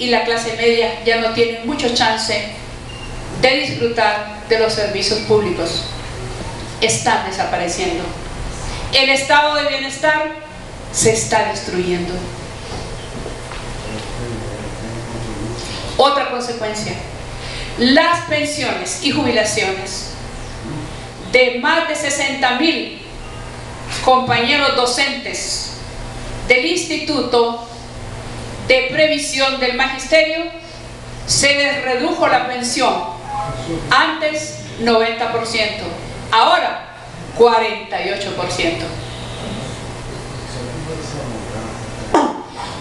y la clase media ya no tienen mucho chance de disfrutar de los servicios públicos. Están desapareciendo. El estado de bienestar se está destruyendo. Otra consecuencia: las pensiones y jubilaciones de más de 60.000 compañeros docentes del Instituto de Previsión del Magisterio, se les redujo la pensión. Antes 90%, ahora 48%.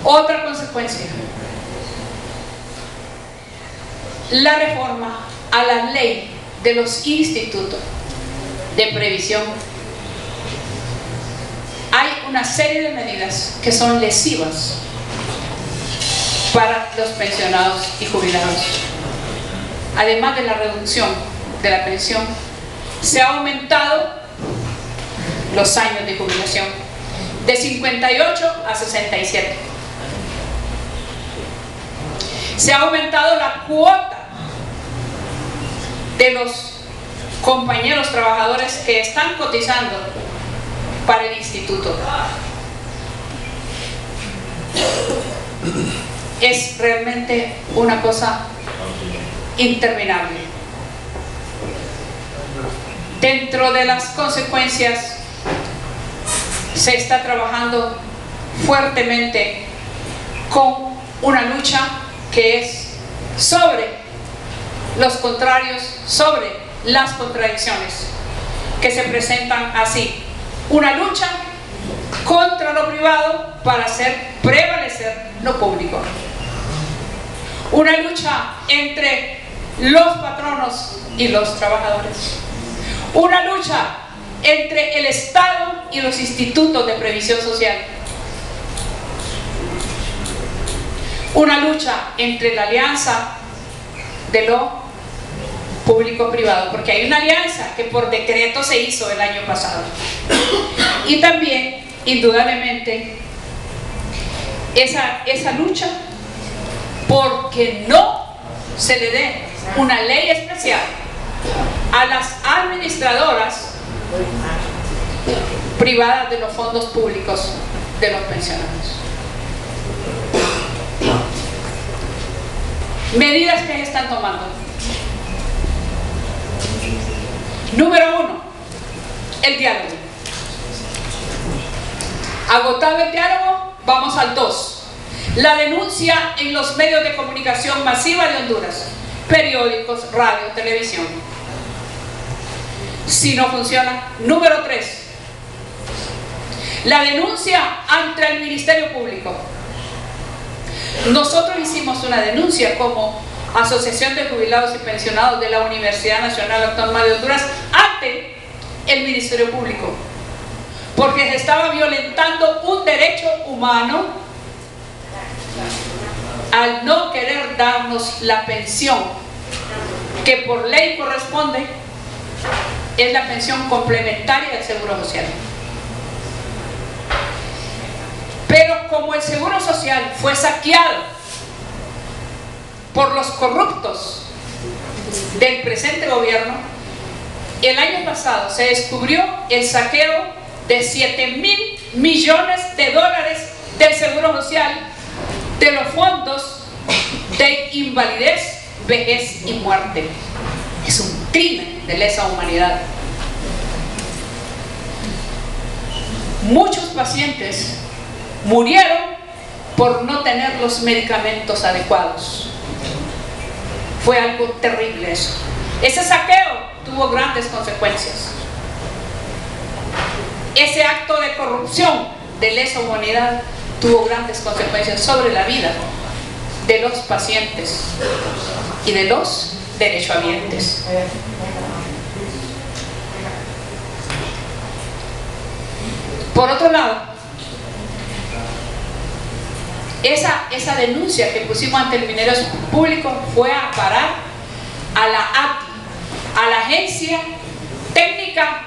Otra consecuencia: la reforma a la ley de los institutos de previsión. Hay una serie de medidas que son lesivas para los pensionados y jubilados. Además de la reducción de la pensión, se ha aumentado los años de jubilación de 58 a 67. Se ha aumentado la cuota de los compañeros trabajadores que están cotizando para el instituto. Es realmente una cosa interminable. Dentro de las consecuencias, se está trabajando fuertemente con una lucha que es sobre los contrarios, sobre las contradicciones que se presentan así. Una lucha contra lo privado para hacer prevalecer lo público. Una lucha entre los patronos y los trabajadores. Una lucha entre el Estado y los institutos de previsión social. Una lucha entre la alianza de lo público-privado, porque hay una alianza que por decreto se hizo el año pasado. Y también, indudablemente, esa lucha porque no se le dé una ley especial a las administradoras privadas de los fondos públicos de los pensionados. Medidas que se están tomando. Número 1, el diálogo. Agotado el diálogo, vamos al 2. La denuncia en los medios de comunicación masiva de Honduras, periódicos, radio, televisión. Si no funciona, número 3. La denuncia ante el Ministerio Público. Nosotros hicimos una denuncia como Asociación de Jubilados y Pensionados de la Universidad Nacional Autónoma de Honduras ante el Ministerio Público, porque se estaba violentando un derecho humano al no querer darnos la pensión que por ley corresponde. Es la pensión complementaria del Seguro Social. Pero como el Seguro Social fue saqueado por los corruptos del presente gobierno, el año pasado se descubrió el saqueo de 7.000 millones de dólares del Seguro Social, de los fondos de invalidez, vejez y muerte. Es un crimen de lesa humanidad. Muchos pacientes murieron por no tener los medicamentos adecuados. Fue algo terrible eso. Ese saqueo tuvo grandes consecuencias. Ese acto de corrupción de lesa humanidad tuvo grandes consecuencias sobre la vida de los pacientes y de los derechohabientes. Por otro lado, esa denuncia que pusimos ante el Ministerio Público fue a parar a la ATI, a la Agencia Técnica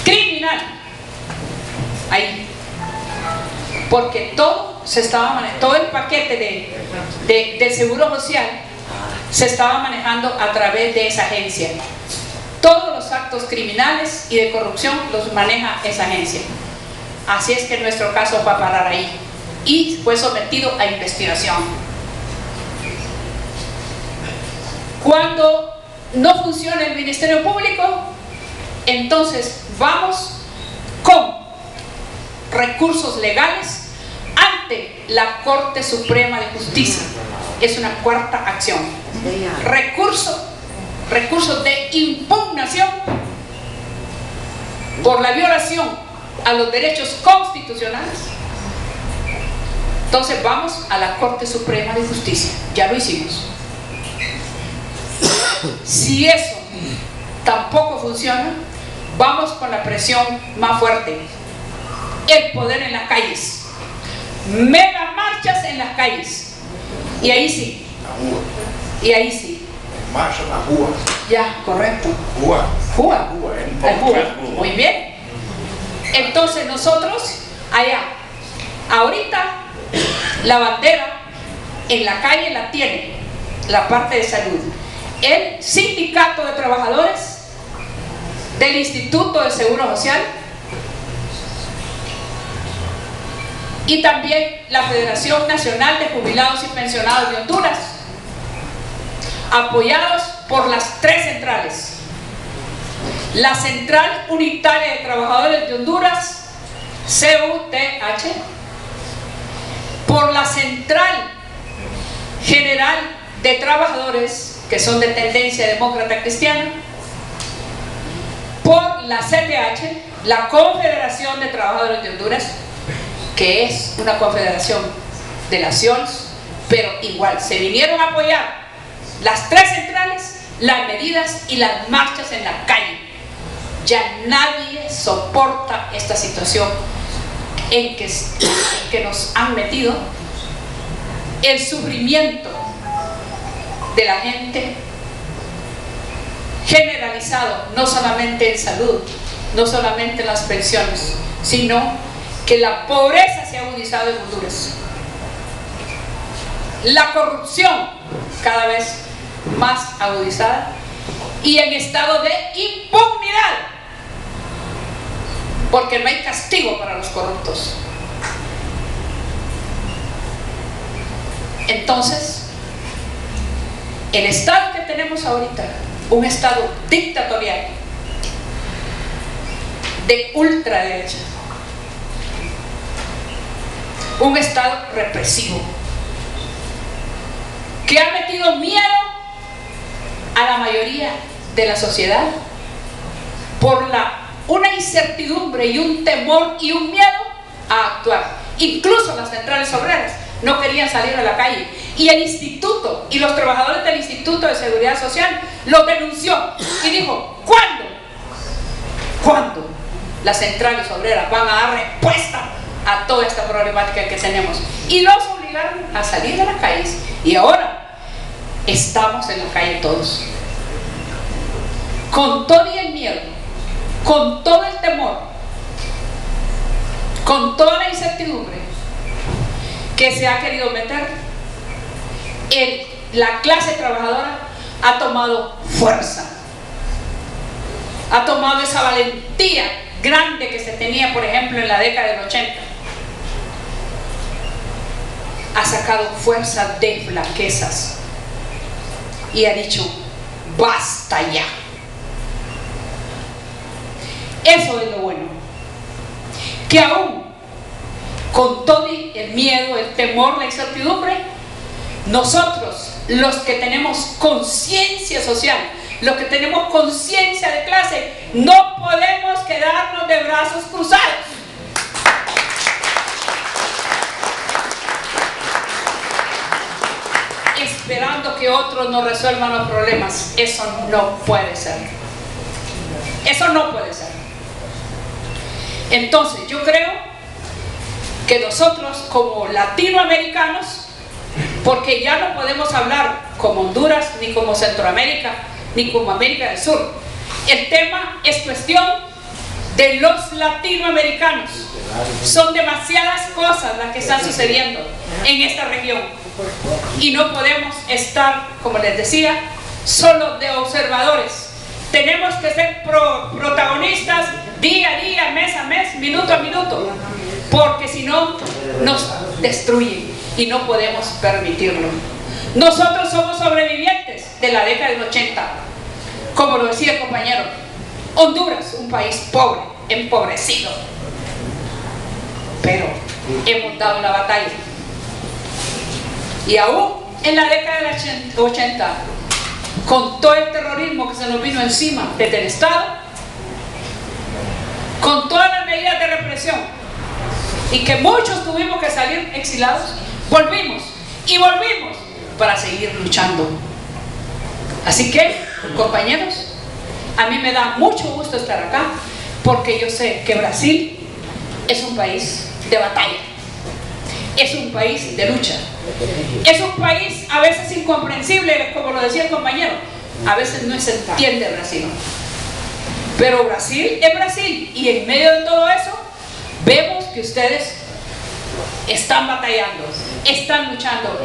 Criminal, ahí, porque todo se estaba manejando, todo el paquete del Seguro Social se estaba manejando a través de esa agencia. Todos los actos criminales y de corrupción los maneja esa agencia. Así es que nuestro caso va a parar ahí y fue sometido a investigación. Cuando no funciona el Ministerio Público, entonces vamos con recursos legales ante la Corte Suprema de Justicia. Es una cuarta acción. Recursos de impugnación por la violación a los derechos constitucionales. Entonces vamos a la Corte Suprema de Justicia. Ya lo hicimos. Si eso tampoco funciona, vamos con la presión más fuerte: el poder en las calles, mega marchas en las calles, y ahí sí, Marcha na rua. ya, correcto, Rua. muy bien. Entonces nosotros allá, ahorita la bandera en la calle la tiene la parte de salud, el Sindicato de Trabajadores del Instituto de Seguro Social y también la Federación Nacional de Jubilados y Pensionados de Honduras, apoyados por las tres centrales: la Central Unitaria de Trabajadores de Honduras, CUTH, por la Central General de Trabajadores, que son de tendencia demócrata cristiana, por la CTH, la Confederación de Trabajadores de Honduras, que es una confederación de naciones, pero igual se vinieron a apoyar las tres centrales, las medidas y las marchas en la calle. Ya nadie soporta esta situación en que nos han metido, el sufrimiento de la gente generalizado, no solamente en salud, no solamente en las pensiones, sino que la pobreza se ha agudizado en Honduras, la corrupción cada vez más agudizada y en estado de impunidad, porque no hay castigo para los corruptos. Entonces, el estado que tenemos ahorita, un estado dictatorial de ultraderecha, un estado represivo que ha metido miedo a la mayoría de la sociedad por una incertidumbre y un temor y un miedo a actuar. Incluso las centrales obreras no querían salir a la calle, y el instituto y los trabajadores del Instituto de Seguridad Social lo denunció y dijo: ¿cuándo las centrales obreras van a dar respuesta a toda esta problemática que tenemos? Y los obligaron a salir a las calles, y ahora estamos en la calle todos, con todo y el miedo, con todo el temor, con toda la incertidumbre que se ha querido meter. La clase trabajadora ha tomado fuerza, ha tomado esa valentía grande que se tenía, por ejemplo, en la década del 80, ha sacado fuerza de flaquezas y ha dicho: basta ya. Eso es lo bueno, que aún con todo el miedo, el temor, la incertidumbre, nosotros, los que tenemos conciencia social, los que tenemos conciencia de clase, no podemos quedarnos de brazos cruzados. Esperando que otros nos resuelvan los problemas. Eso no puede ser. Eso no puede ser. Entonces, yo creo que nosotros, como latinoamericanos, porque ya no podemos hablar como Honduras, ni como Centroamérica, ni como América del Sur, el tema es cuestión de los latinoamericanos. Son demasiadas cosas las que están sucediendo en esta región y no podemos estar, como les decía, solo de observadores. Tenemos que ser protagonistas día a día, mes a mes, minuto a minuto, porque si no nos destruyen y no podemos permitirlo. Nosotros somos sobrevivientes de la década del 80, como lo decía el compañero. Honduras, un país pobre, empobrecido, pero hemos dado la batalla. Y aún en la década del 80, con todo el terrorismo que se nos vino encima desde el Estado, con todas las medidas de represión, y que muchos tuvimos que salir exilados, volvimos y volvimos para seguir luchando. Así que, compañeros, a mí me da mucho gusto estar acá, porque yo sé que Brasil es un país de batalla, es un país de lucha, es un país a veces incomprensible, como lo decía el compañero, a veces no se entiende Brasil, pero Brasil es Brasil, y en medio de todo eso vemos que ustedes están batallando, están luchando,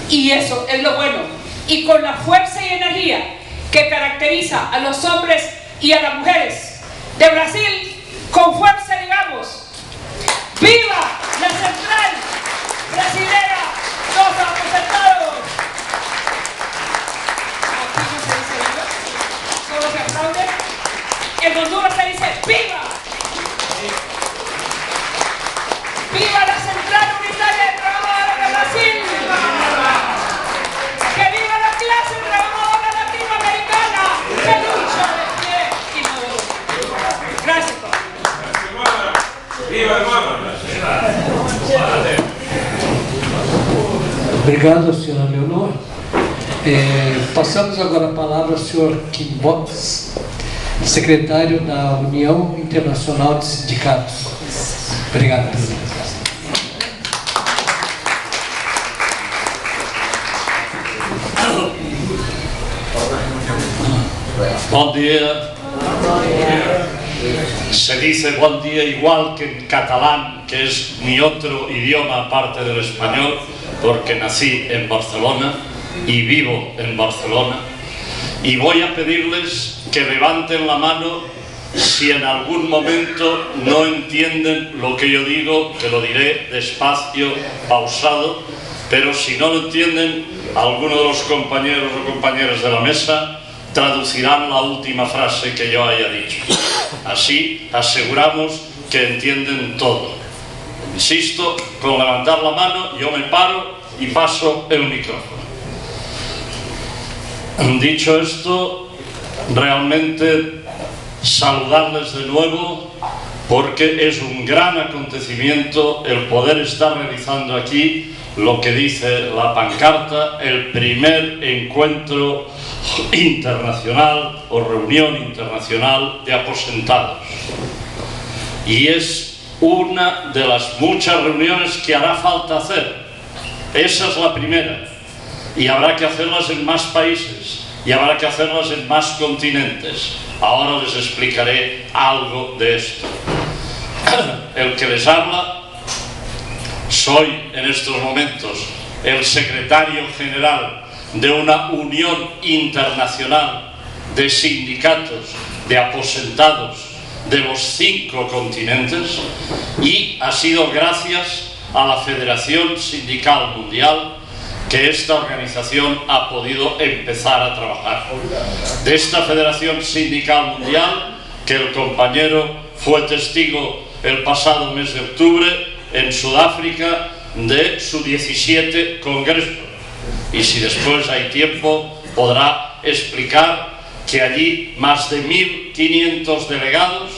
y eso es lo bueno. Y con la fuerza y energía que caracteriza a los hombres y a las mujeres de Brasil, con fuerza digamos: ¡viva la Central Brasilera Los Aposentados! Aquí no se dice viva, solo se aplaude. En Honduras se dice ¡viva! ¡Viva la Central Unitaria de Trabajadores de Brasil! ¡Que viva la clase trabajadora latinoamericana que lucha de pie y no de pie! Gracias. ¡Viva, hermano! Obrigado, senhora Leonor. Passamos agora a palavra ao senhor Kim Box, secretário da União Internacional de Sindicatos. Obrigado, presidente. Buen día. Se dice buen día igual que en catalán, que es mi otro idioma aparte del español, porque nací en Barcelona y vivo en Barcelona. Y voy a pedirles que levanten la mano si en algún momento no entienden lo que yo digo, que lo diré despacio, pausado, pero si no lo entienden, alguno de los compañeros o compañeras de la mesa traducirán la última frase que yo haya dicho. Así aseguramos que entienden todo. Insisto, con levantar la mano yo me paro y paso el micrófono. Dicho esto, realmente saludarles de nuevo, porque es un gran acontecimiento el poder estar realizando aquí lo que dice la pancarta, el primer encuentro internacional o reunión internacional de aposentados. Y es una de las muchas reuniones que hará falta hacer. Esa es la primera, y habrá que hacerlas en más países y habrá que hacerlas en más continentes. Ahora les explicaré algo de esto. El que les habla, soy en estos momentos el secretario general de una unión internacional de sindicatos de aposentados de los 5 continentes, y ha sido gracias a la Federación Sindical Mundial que esta organización ha podido empezar a trabajar. De esta Federación Sindical Mundial, que el compañero fue testigo el pasado mes de octubre en Sudáfrica de su 17 Congreso, y si después hay tiempo podrá explicar que allí más de 1.500 delegados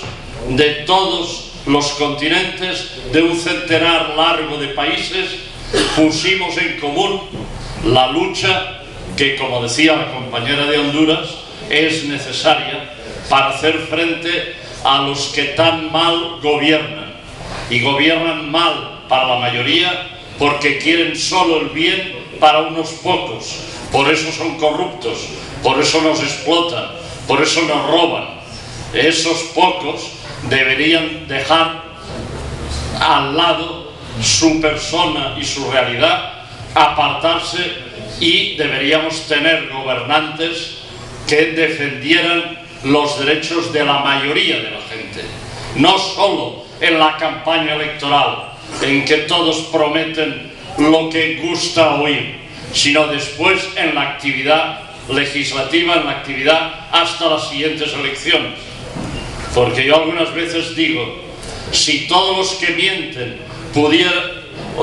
de todos los continentes, de un centenar largo de países, pusimos en común la lucha que, como decía la compañera de Honduras, es necesaria para hacer frente a los que tan mal gobiernan, y gobiernan mal para la mayoría porque quieren solo el bien para unos pocos. Por eso son corruptos, por eso nos explotan, por eso nos roban. Esos pocos deberían dejar al lado su persona y su realidad, apartarse, y deberíamos tener gobernantes que defendieran los derechos de la mayoría de la gente, no solo en la campaña electoral, en que todos prometen lo que gusta oír, sino después en la actividad legislativa, en la actividad hasta las siguientes elecciones. Porque yo algunas veces digo, si todos los que mienten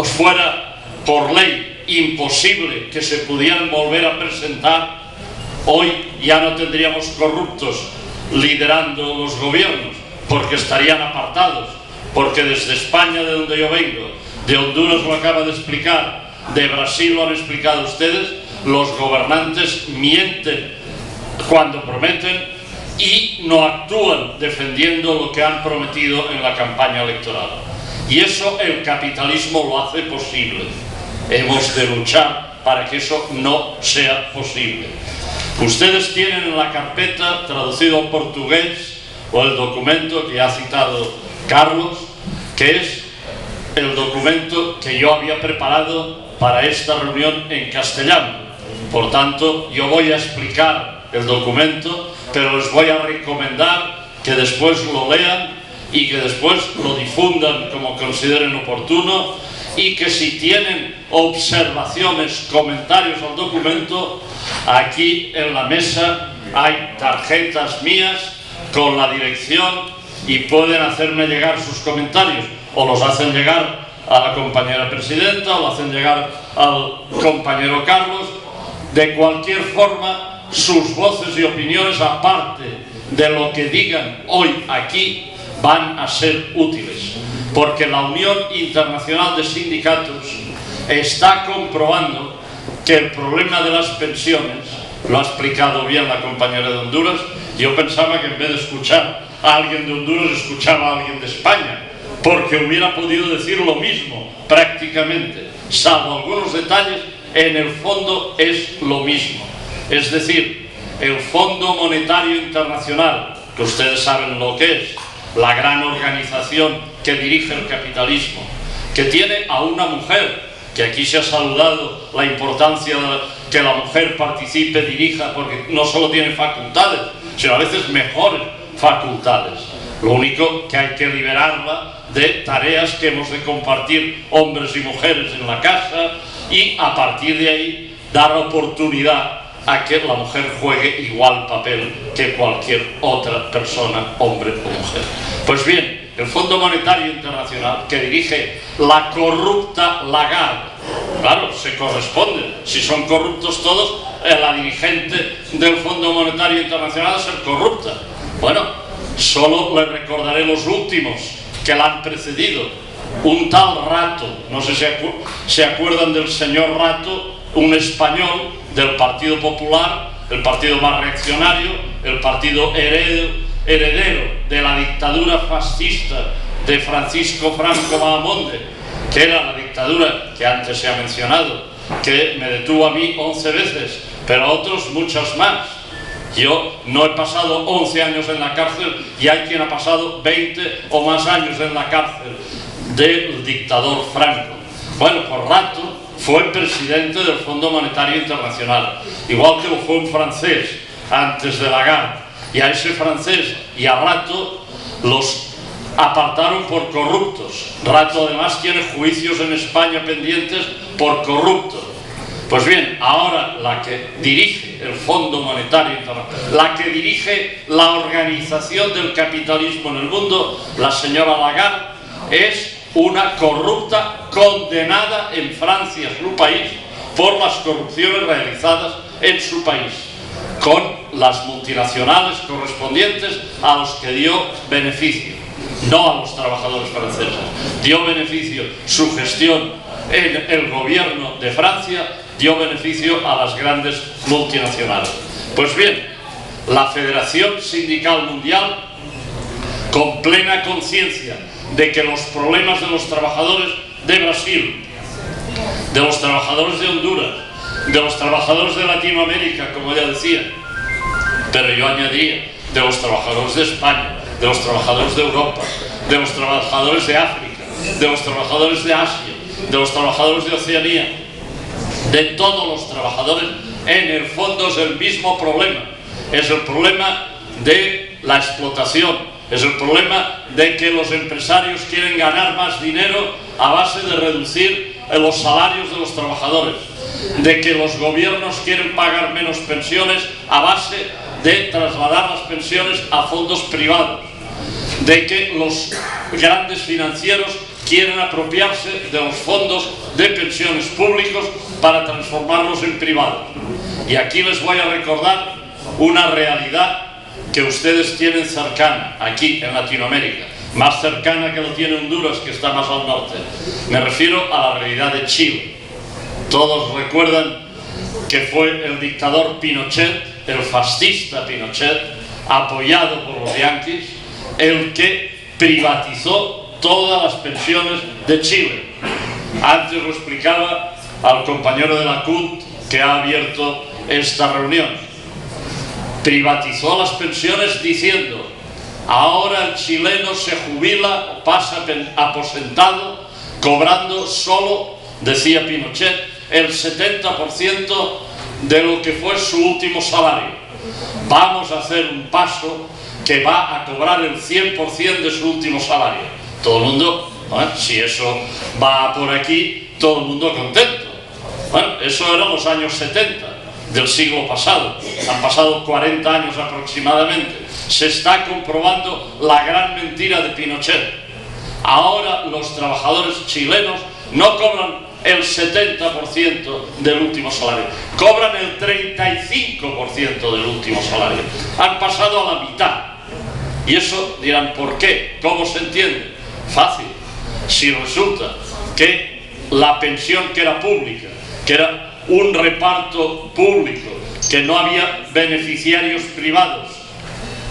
fuera por ley imposible que se pudieran volver a presentar, hoy ya no tendríamos corruptos liderando los gobiernos, porque estarían apartados, porque desde España, de donde yo vengo, de Honduras lo acaba de explicar, de Brasil lo han explicado ustedes, los gobernantes mienten cuando prometen y no actúan defendiendo lo que han prometido en la campaña electoral. Y eso el capitalismo lo hace posible. Hemos de luchar para que eso no sea posible. Ustedes tienen en la carpeta, traducido al portugués, o el documento que ha citado Carlos, que es el documento que yo había preparado para esta reunión en castellano. Por tanto, yo voy a explicar el documento, pero les voy a recomendar que después lo lean y que después lo difundan como consideren oportuno, y que si tienen observaciones, comentarios al documento, aquí en la mesa hay tarjetas mías con la dirección y pueden hacerme llegar sus comentarios, o los hacen llegar a la compañera presidenta, o lo hacen llegar al compañero Carlos. De cualquier forma, sus voces y opiniones, aparte de lo que digan hoy aquí, van a ser útiles, porque la Unión Internacional de Sindicatos está comprobando que el problema de las pensiones, lo ha explicado bien la compañera de Honduras. Yo pensaba que en vez de escuchar a alguien de Honduras, escuchaba a alguien de España, porque hubiera podido decir lo mismo prácticamente, salvo algunos detalles. En el fondo es lo mismo. Es decir, el Fondo Monetario Internacional, que ustedes saben lo que es, la gran organización que dirige el capitalismo, que tiene a una mujer, que aquí se ha saludado la importancia de que la mujer participe, dirija, porque no solo tiene facultades, sino a veces mejores facultades. Lo único que hay que liberarla de tareas que hemos de compartir hombres y mujeres en la casa, y a partir de ahí dar oportunidad a que la mujer juegue igual papel que cualquier otra persona, hombre o mujer. Pues bien, el Fondo Monetario Internacional, que dirige la corrupta Lagarde, claro, se corresponde, si son corruptos todos, la dirigente del Fondo Monetario Internacional es ser corrupta. Bueno, solo le recordaré los últimos que la han precedido. Un tal Rato, no sé si se acuerdan del señor Rato, un español del Partido Popular, el partido más reaccionario, el partido heredero de la dictadura fascista de Francisco Franco Bahamonde, que era la dictadura que antes se ha mencionado, que me detuvo a mí 11 veces, pero a otros muchas más. Yo no he pasado 11 años en la cárcel, y hay quien ha pasado 20 o más años en la cárcel del dictador Franco. Bueno, por Rato fue presidente del Fondo Monetario Internacional, igual que lo fue un francés antes de Lagarde, y a ese francés y a Rato los apartaron por corruptos. Rato además tiene juicios en España pendientes por corrupto. Pues bien, ahora la que dirige el Fondo Monetario Internacional, la que dirige la organización del capitalismo en el mundo, la señora Lagarde, es una corrupta condenada en Francia, su país, por las corrupciones realizadas en su país, con las multinacionales correspondientes a los que dio beneficio, no a los trabajadores franceses. Dio beneficio su gestión en el gobierno de Francia, dio beneficio a las grandes multinacionales. Pues bien, la Federación Sindical Mundial, con plena conciencia de que los problemas de los trabajadores de Brasil, de los trabajadores de Honduras, de los trabajadores de Latinoamérica, como ya decía, pero yo añadiría, de los trabajadores de España, de los trabajadores de Europa, de los trabajadores de África, de los trabajadores de Asia, de los trabajadores de Oceanía, de todos los trabajadores. En el fondo es el mismo problema, es el problema de la explotación, es el problema de que los empresarios quieren ganar más dinero a base de reducir los salarios de los trabajadores, de que los gobiernos quieren pagar menos pensiones a base de trasladar las pensiones a fondos privados, de que los grandes financieros quieren apropiarse de los fondos de pensiones públicos para transformarlos en privados. Y aquí les voy a recordar una realidad que ustedes tienen cercana, aquí en Latinoamérica, más cercana que lo tiene Honduras, que está más al norte. Me refiero a la realidad de Chile. Todos recuerdan que fue el dictador Pinochet, el fascista Pinochet, apoyado por los yanquis, el que privatizó todas las pensiones de Chile. Antes lo explicaba al compañero de la CUT que ha abierto esta reunión. Privatizó las pensiones diciendo: ahora el chileno se jubila o pasa aposentado cobrando solo, decía Pinochet, el 70% de lo que fue su último salario. Vamos a hacer un paso que va a cobrar el 100% de su último salario. Todo el mundo, bueno, si eso va por aquí, todo el mundo contento. Bueno, eso eran los años 70 del siglo pasado. Han pasado 40 años aproximadamente. Se está comprobando la gran mentira de Pinochet. Ahora los trabajadores chilenos no cobran el 70% del último salario, cobran el 35% del último salario. Han pasado a la mitad. Y eso dirán, ¿por qué? ¿Cómo se entiende? Fácil. Si resulta que la pensión que era pública, que era un reparto público, que no había beneficiarios privados,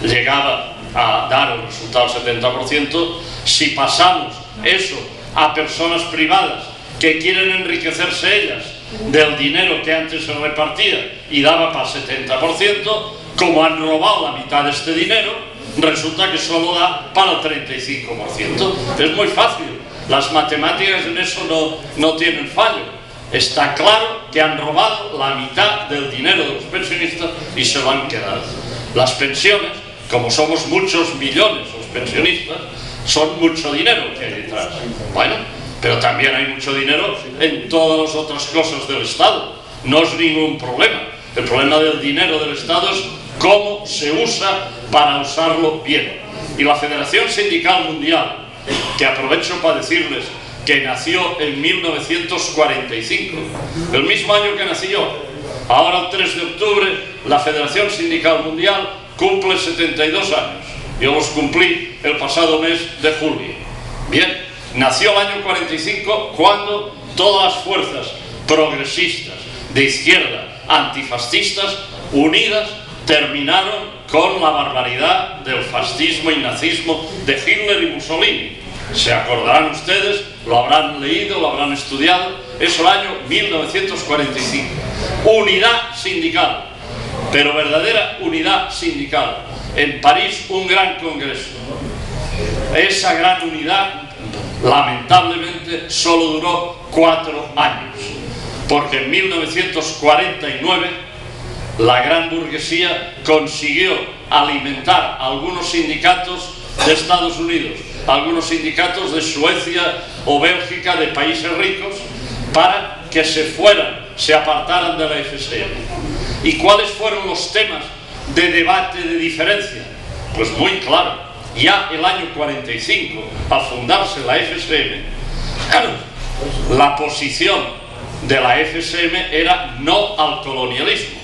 llegaba a dar el resultado del 70%, si pasamos eso a personas privadas que quieren enriquecerse ellas del dinero que antes se repartía y daba para el 70%, como han robado la mitad de este dinero, resulta que solo da para el 35%. Es muy fácil, las matemáticas en eso no tienen fallo. Está claro que han robado la mitad del dinero de los pensionistas y se lo han quedado. Las pensiones, como somos muchos millones los pensionistas, son mucho dinero que hay detrás. Bueno, pero también hay mucho dinero en todas las otras cosas del Estado. No es ningún problema. El problema del dinero del Estado es cómo se usa para usarlo bien. Y la Federación Sindical Mundial, que aprovecho para decirles que nació en 1945, el mismo año que nací yo. Ahora el 3 de octubre la Federación Sindical Mundial cumple 72 años. Yo los cumplí el pasado mes de julio. Bien, nació el año 45 cuando todas las fuerzas progresistas, de izquierda, antifascistas, unidas, terminaron con la barbaridad del fascismo y nazismo de Hitler y Mussolini. Se acordarán ustedes, lo habrán leído, lo habrán estudiado, es el año 1945. Unidad sindical, pero verdadera unidad sindical. En París un gran congreso. Esa gran unidad, lamentablemente, solo duró 4 años, porque en 1949 la gran burguesía consiguió alimentar algunos sindicatos de Estados Unidos, algunos sindicatos de Suecia o Bélgica, de países ricos, para que se apartaran de la FSM. ¿Y cuáles fueron los temas de debate, de diferencia? Pues muy claro, ya el año 45, al fundarse la FSM, la posición de la FSM era no al colonialismo.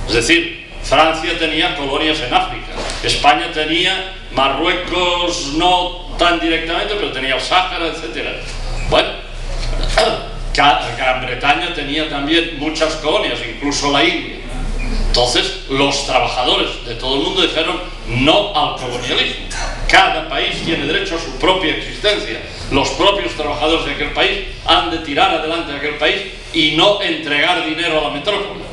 Es decir, Francia tenía colonias en África, España tenía Marruecos, no tan directamente, pero tenía el Sáhara, etc. Bueno, Gran Bretaña tenía también muchas colonias, incluso la India. Entonces, los trabajadores de todo el mundo dijeron no al colonialismo. Cada país tiene derecho a su propia existencia. Los propios trabajadores de aquel país han de tirar adelante aquel país y no entregar dinero a la metrópoli.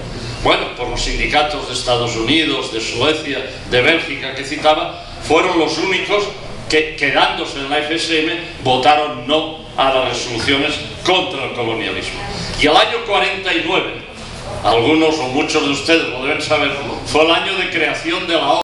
Bueno, por los sindicatos de Estados Unidos, de Suecia, de Bélgica que citaba, fueron los únicos que, quedándose en la FSM, votaron no a las resoluciones contra el colonialismo. Y el año 49, algunos o muchos de ustedes lo deben saber, fue el año de creación de la ONU.